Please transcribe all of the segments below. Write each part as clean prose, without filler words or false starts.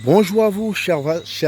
Bonjour à vous, chers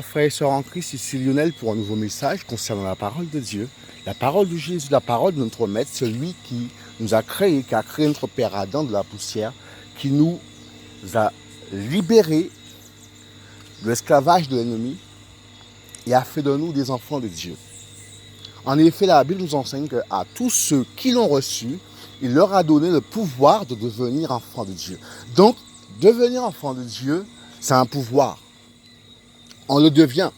frères et sœurs en Christ, ici Lionel pour un nouveau message concernant la parole de Dieu. La parole de Jésus, la parole de notre Maître, celui qui nous a créé, qui a créé notre Père Adam de la poussière, qui nous a libérés de l'esclavage de l'ennemi et a fait de nous des enfants de Dieu. En effet, la Bible nous enseigne qu'à tous ceux qui l'ont reçu, il leur a donné le pouvoir de devenir enfants de Dieu. Donc, devenir enfant de Dieu, c'est un pouvoir. On le devient.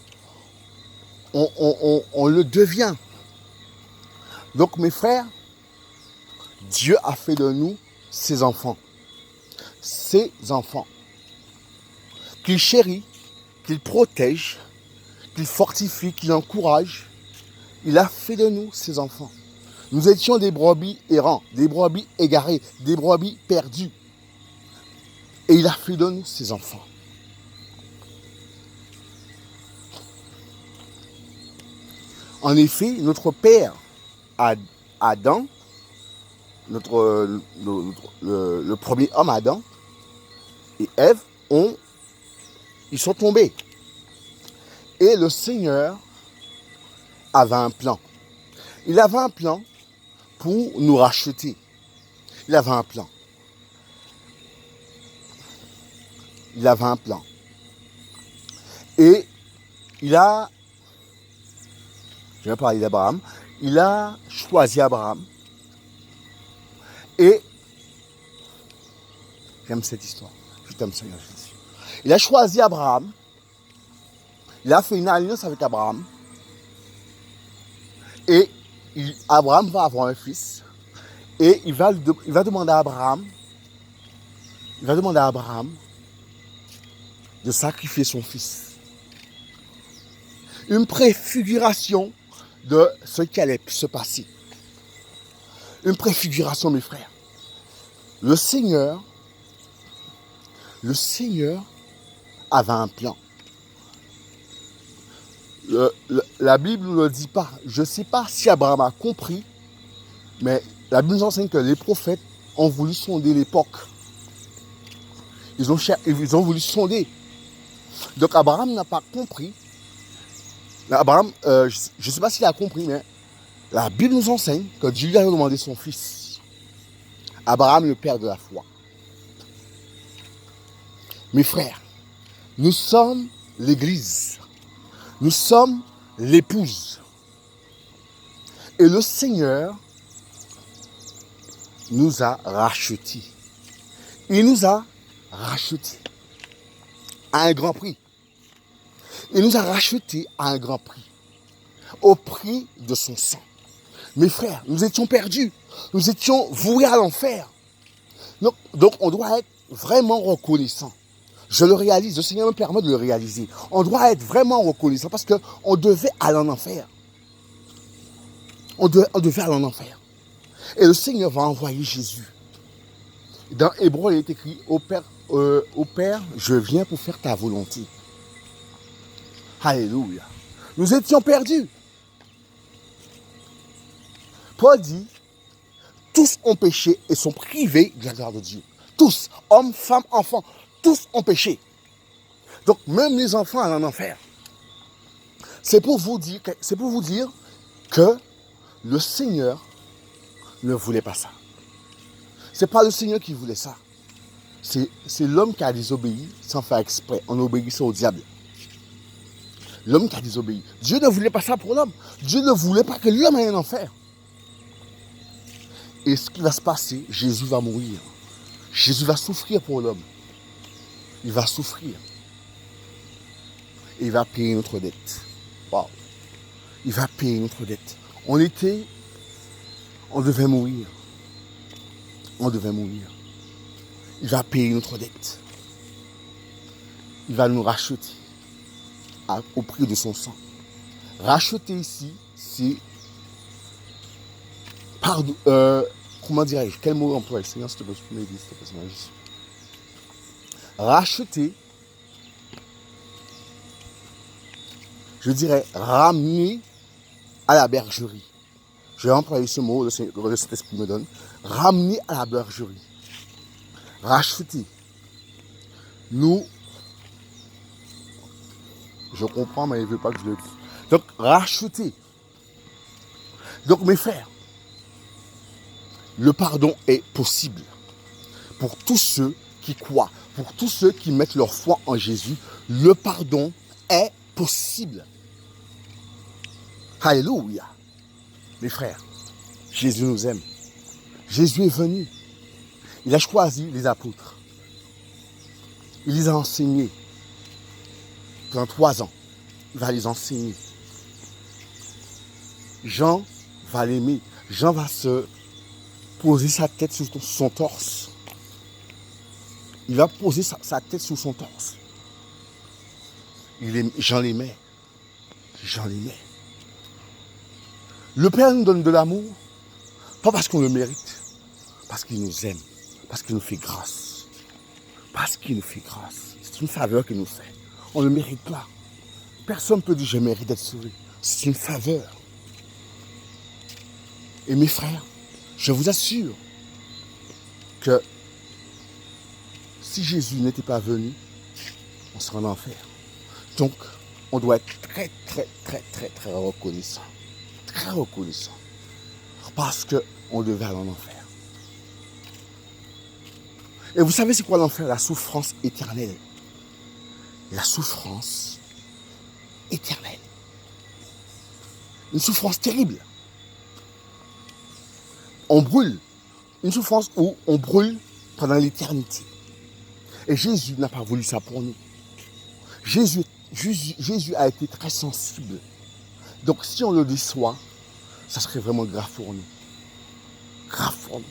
On le devient. Donc mes frères, Dieu a fait de nous ses enfants. Ses enfants. Qu'il chérit, qu'il protège, qu'il fortifie, qu'il encourage. Il a fait de nous ses enfants. Nous étions des brebis errants, des brebis égarés, des brebis perdus. Et il a fait de nous ses enfants. En effet, notre père Adam, le premier homme Adam et Ève, ils sont tombés. Et le Seigneur avait un plan. Il avait un plan pour nous racheter. Il avait un plan. Il avait un plan. Et je vais parler d'Abraham, il a choisi Abraham. Et j'aime cette histoire. Je t'aime, Seigneur Jésus. Il a choisi Abraham. Il a fait une alliance avec Abraham. Et Abraham va avoir un fils. Et il va demander à Abraham, de sacrifier son fils. Une préfiguration de ce qui allait se passer. Une préfiguration, mes frères. Le Seigneur avait un plan. La Bible ne le dit pas. Je ne sais pas si Abraham a compris, mais la Bible nous enseigne que les prophètes ont voulu sonder l'époque. Ils ont voulu sonder. Donc Abraham n'a pas compris. Abraham, je ne sais pas s'il a compris, mais la Bible nous enseigne que Dieu lui a demandé son fils. Abraham, le père de la foi. Mes frères, nous sommes l'Église. Nous sommes l'épouse. Et le Seigneur nous a rachetés. Il nous a rachetés à un grand prix. Il nous a rachetés à un grand prix. Au prix de son sang. Mes frères, nous étions perdus. Nous étions voués à l'enfer. Donc on doit être vraiment reconnaissant. Je le réalise, le Seigneur me permet de le réaliser. On doit être vraiment reconnaissant parce qu'on devait aller en enfer. On devait aller en enfer. Et le Seigneur va envoyer Jésus. Dans Hébreu, il est écrit, au Père, je viens pour faire ta volonté. Alléluia. Nous étions perdus. Paul dit, tous ont péché et sont privés de la gloire de Dieu. Tous, hommes, femmes, enfants, tous ont péché. Donc même les enfants allent en enfer. C'est pour vous dire que le Seigneur ne voulait pas ça. C'est pas le Seigneur qui voulait ça. C'est l'homme qui a désobéi sans faire exprès, en obéissant au diable. L'homme qui a désobéi. Dieu ne voulait pas ça pour l'homme. Dieu ne voulait pas que l'homme aille en enfer. Et ce qui va se passer, Jésus va mourir. Jésus va souffrir pour l'homme. Il va souffrir. Et il va payer notre dette. Wow. Il va payer notre dette. On devait mourir. On devait mourir. Il va payer notre dette. Il va nous racheter au prix de son sang. Racheter ici, c'est pardon. Comment dirais-je? Quel mot emploie? Seigneur, s'il te plaît, tu peux m'aider, s'il te plaît, racheter, je dirais ramener à la bergerie. Je vais employer ce mot, le Saint-Esprit me donne. Ramener à la bergerie. Racheter. Nous Je comprends, mais il ne veut pas que je le dise. Donc, racheter. Donc, mes frères, le pardon est possible pour tous ceux qui croient, pour tous ceux qui mettent leur foi en Jésus. Le pardon est possible. Alléluia. Mes frères, Jésus nous aime. Jésus est venu. Il a choisi les apôtres. Il les a enseignés. Pendant 3 ans, il va les enseigner. Jean va l'aimer. Jean va se poser sa tête sur son torse. Il va poser sa tête sur son torse. Jean l'aimait. Jean l'aimait. Le Père nous donne de l'amour, pas parce qu'on le mérite, parce qu'il nous aime, parce qu'il nous fait grâce. Parce qu'il nous fait grâce. C'est une faveur qu'il nous fait. On ne le mérite pas. Personne ne peut dire je mérite d'être sauvé. C'est une faveur. Et mes frères, je vous assure que si Jésus n'était pas venu, on serait en enfer. Donc, on doit être très, très, très, très, très reconnaissant. Très reconnaissant. Parce qu'on devait aller en enfer. Et vous savez c'est quoi l'enfer? La souffrance éternelle. La souffrance éternelle. Une souffrance terrible. On brûle. Une souffrance où on brûle pendant l'éternité. Et Jésus n'a pas voulu ça pour nous. Jésus a été très sensible. Donc si on le déçoit, ça serait vraiment grave pour nous. Grave pour nous.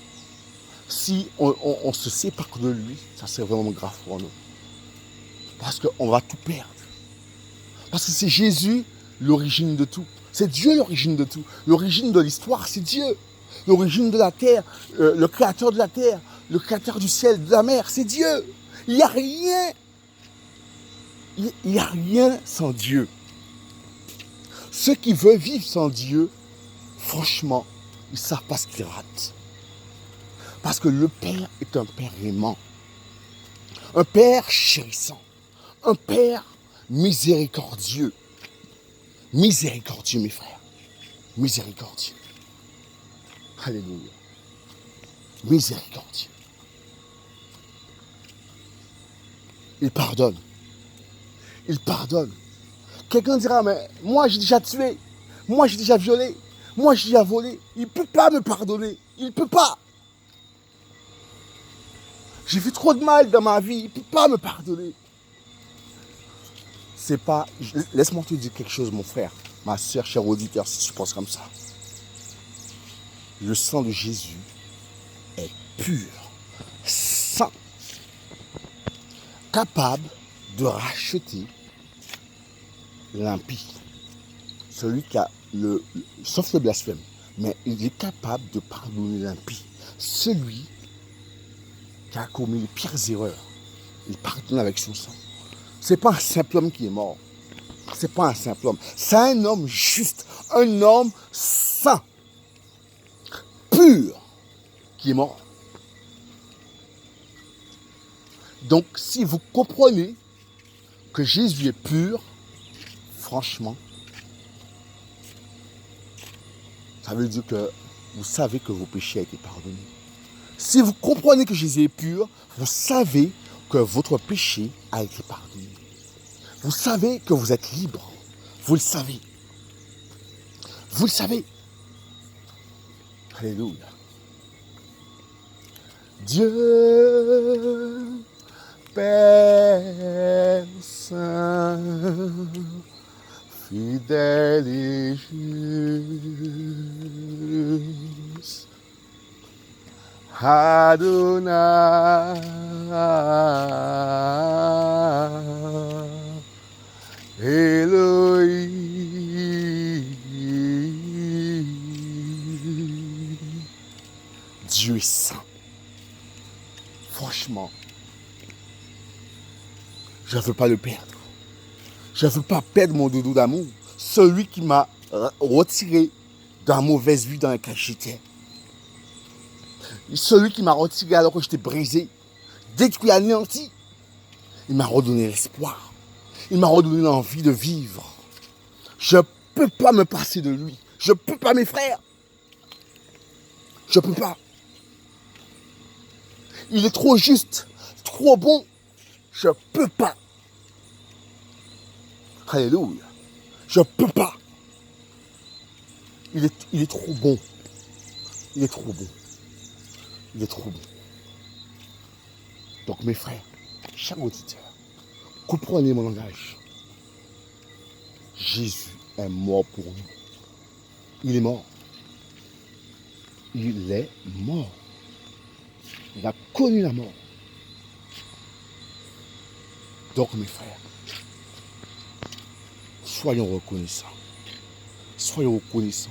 Si on se sépare de lui, ça serait vraiment grave pour nous. Parce qu'on va tout perdre. Parce que c'est Jésus l'origine de tout. C'est Dieu l'origine de tout. L'origine de l'histoire, c'est Dieu. L'origine de la terre, le créateur de la terre, le créateur du ciel, de la mer, c'est Dieu. Il n'y a rien. Il n'y a rien sans Dieu. Ceux qui veulent vivre sans Dieu, franchement, ils ne savent pas ce qu'ils ratent. Parce que le Père est un Père aimant. Un Père chérissant. Un Père miséricordieux. Miséricordieux, mes frères. Miséricordieux. Alléluia. Miséricordieux. Il pardonne. Il pardonne. Quelqu'un dira, mais moi j'ai déjà tué. Moi j'ai déjà violé. Moi j'ai déjà volé. Il ne peut pas me pardonner. Il ne peut pas. J'ai fait trop de mal dans ma vie. Il ne peut pas me pardonner. C'est pas... Laisse-moi te dire quelque chose, mon frère. Ma soeur, cher auditeur, si tu penses comme ça. Le sang de Jésus est pur, saint, capable de racheter l'impie. Celui qui a sauf le blasphème, mais il est capable de pardonner l'impie. Celui qui a commis les pires erreurs, il pardonne avec son sang. Ce n'est pas un simple homme qui est mort. Ce n'est pas un simple homme. C'est un homme juste, un homme saint, pur, qui est mort. Donc, si vous comprenez que Jésus est pur, franchement, ça veut dire que vous savez que vos péchés ont été pardonnés. Si vous comprenez que Jésus est pur, vous savez que votre péché a été pardonné. Vous savez que vous êtes libre. Vous le savez. Vous le savez. Alléluia. Dieu, Père Saint, fidèle et juste, Adonai, Elohim, Dieu est saint. Franchement, je ne veux pas le perdre. Je ne veux pas perdre mon doudou d'amour. Celui qui m'a retiré de la mauvaise vie dans laquelle j'étais. Celui qui m'a retiré alors que j'étais brisé, détruit, anéanti. Il m'a redonné l'espoir. Il m'a redonné l'envie de vivre. Je ne peux pas me passer de lui. Je ne peux pas, mes frères. Je ne peux pas. Il est trop juste, trop bon. Je ne peux pas. Alléluia. Je ne peux pas. Il est trop bon. Il est trop bon. Il est trop bon. Donc mes frères, chers auditeurs, comprenez mon langage. Jésus est mort pour nous. Il est mort. Il est mort. Il a connu la mort. Donc mes frères, soyons reconnaissants. Soyons reconnaissants.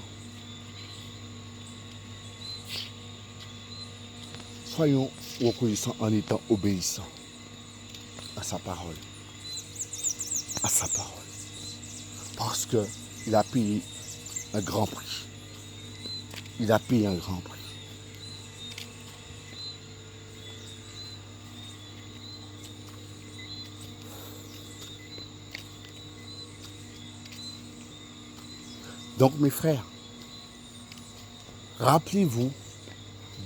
Soyons reconnaissants en étant obéissants à sa parole. À sa parole. Parce qu'il a payé un grand prix. Il a payé un grand prix. Donc mes frères, rappelez-vous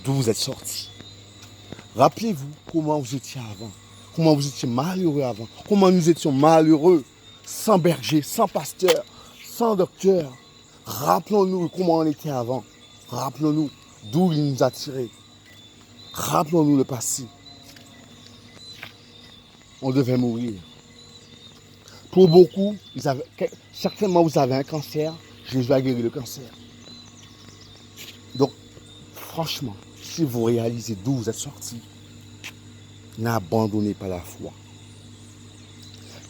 d'où vous êtes sortis. Rappelez-vous comment vous étiez avant. Comment vous étiez malheureux avant. Comment nous étions malheureux sans berger, sans pasteur, sans docteur. Rappelons-nous comment on était avant. Rappelons-nous d'où il nous a tirés. Rappelons-nous le passé. On devait mourir. Pour beaucoup, certainement vous avez un cancer. Jésus a guéri le cancer. Donc, franchement, si vous réalisez d'où vous êtes sortis, n'abandonnez pas la foi.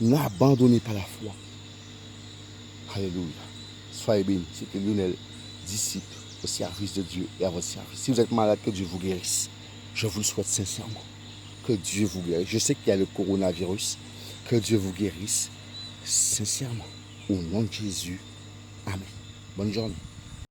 N'abandonnez pas la foi. Alléluia. Soyez bénis. C'était Lionel, disciple au service de Dieu et à votre service. Si vous êtes malade, que Dieu vous guérisse. Je vous le souhaite sincèrement. Que Dieu vous guérisse. Je sais qu'il y a le coronavirus. Que Dieu vous guérisse sincèrement. Au nom de Jésus. Amen. Bonne journée.